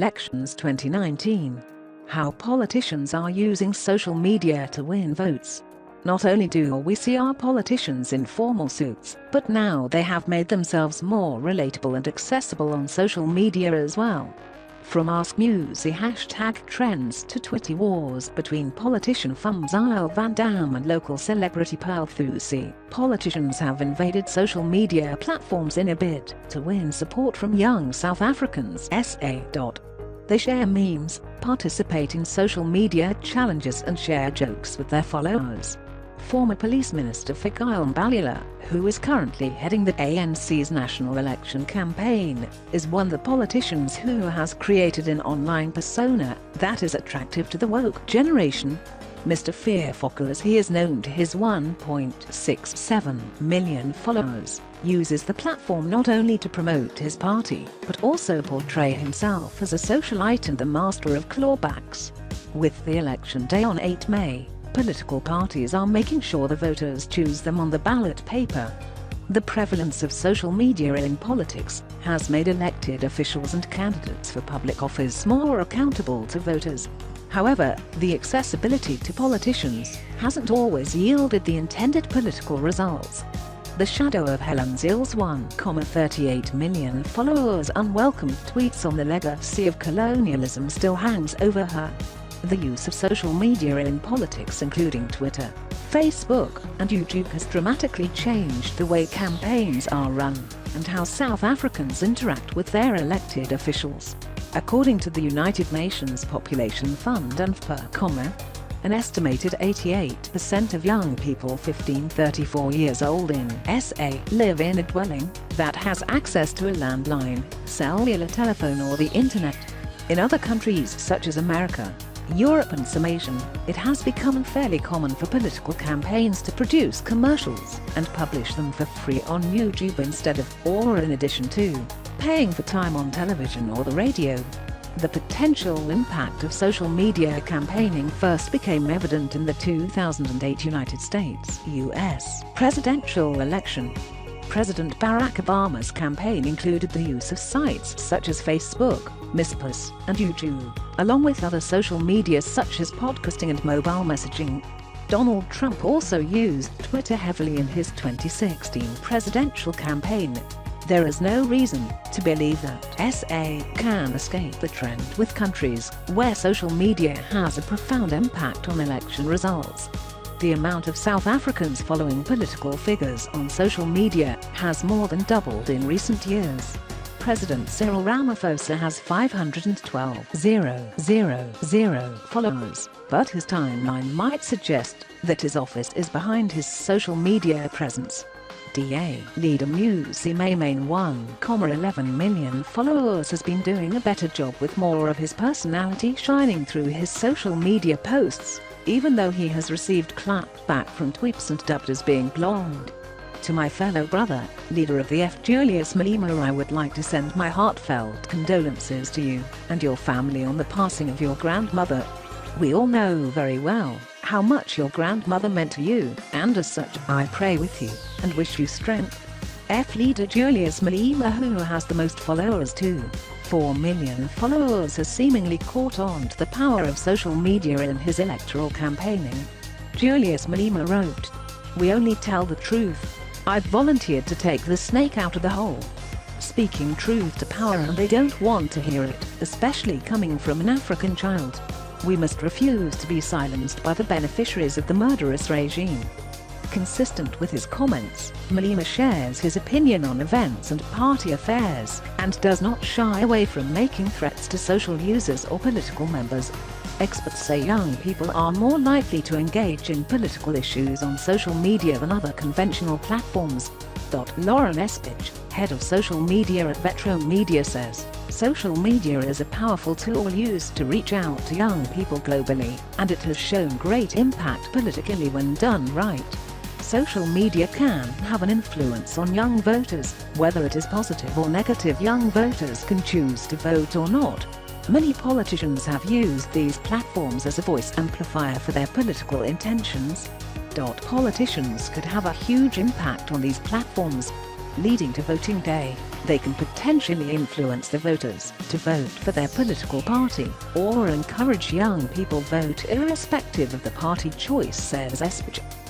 elections 2019. How politicians are using social media to win votes. Not only do we see our politicians in formal suits, but now they have made themselves more relatable and accessible on social media as well. From Ask Musi hashtag trends to Twitter wars between politician Fumzile Van Dam and local celebrity Pearl Thusi, politicians have invaded social media platforms in a bid to win support from young South Africans. They share memes, participate in social media challenges and share jokes with their followers. Former Police Minister Fikile Mbalula, who is currently heading the ANC's national election campaign, is one of the politicians who has created an online persona that is attractive to the woke generation. Mr. Fearful, as he is known to his 1.67 million followers, uses the platform not only to promote his party, but also portray himself as a socialite and the master of clawbacks. With the election day on 8 May, political parties are making sure the voters choose them on the ballot paper. The prevalence of social media in politics has made elected officials and candidates for public office more accountable to voters. However, the accessibility to politicians hasn't always yielded the intended political results. The shadow of Helen Zille's 1.38 million followers' unwelcome tweets on the legacy of colonialism still hangs over her. The use of social media in politics, including Twitter, Facebook, and YouTube, has dramatically changed the way campaigns are run and how South Africans interact with their elected officials. According to the United Nations Population Fund UNFPA, an estimated 88% of young people 15-34 years old in SA live in a dwelling that has access to a landline, cellular telephone or the internet. In other countries such as America, Europe and some Asian, it has become fairly common for political campaigns to produce commercials and publish them for free on YouTube instead of, or in addition to, paying for time on television or the radio. The potential impact of social media campaigning first became evident in the 2008 United States (US) presidential election. President Barack Obama's campaign included the use of sites such as Facebook, MySpace, and YouTube, along with other social media such as podcasting and mobile messaging. Donald Trump also used Twitter heavily in his 2016 presidential campaign. There is no reason to believe that SA can escape the trend with countries where social media has a profound impact on election results. The amount of South Africans following political figures on social media has more than doubled in recent years. President Cyril Ramaphosa has 512,000 followers, but his timeline might suggest that his office is behind his social media presence. DA leader Mzansi Maimane 1.11 million followers has been doing a better job with more of his personality shining through his social media posts, even though he has received clapback from tweets and dubbed as being blonde. To my fellow brother, leader of the F. Julius Malema, I would like to send my heartfelt condolences to you and your family on the passing of your grandmother. We all know very well how much your grandmother meant to you, and as such, I pray with you and wish you strength. F. Leader Julius Malema, who has the most followers too, 4 million followers, has seemingly caught on to the power of social media in his electoral campaigning. Julius Malema wrote, "We only tell the truth. I've volunteered to take the snake out of the hole." Speaking truth to power, and they don't want to hear it, especially coming from an African child. We must refuse to be silenced by the beneficiaries of the murderous regime. Consistent with his comments, Malema shares his opinion on events and party affairs, and does not shy away from making threats to social users or political members. Experts say young people are more likely to engage in political issues on social media than other conventional platforms. Lauren Espich, head of social media at Vetro Media, says, "Social media is a powerful tool used to reach out to young people globally, and it has shown great impact politically when done right. Social media can have an influence on young voters. Whether it is positive or negative, young voters can choose to vote or not. Many politicians have used these platforms as a voice amplifier for their political intentions. Politicians could have a huge impact on these platforms. leading to voting day. They can potentially influence the voters to vote for their political party, or encourage young people vote irrespective of the party choice, says speculate.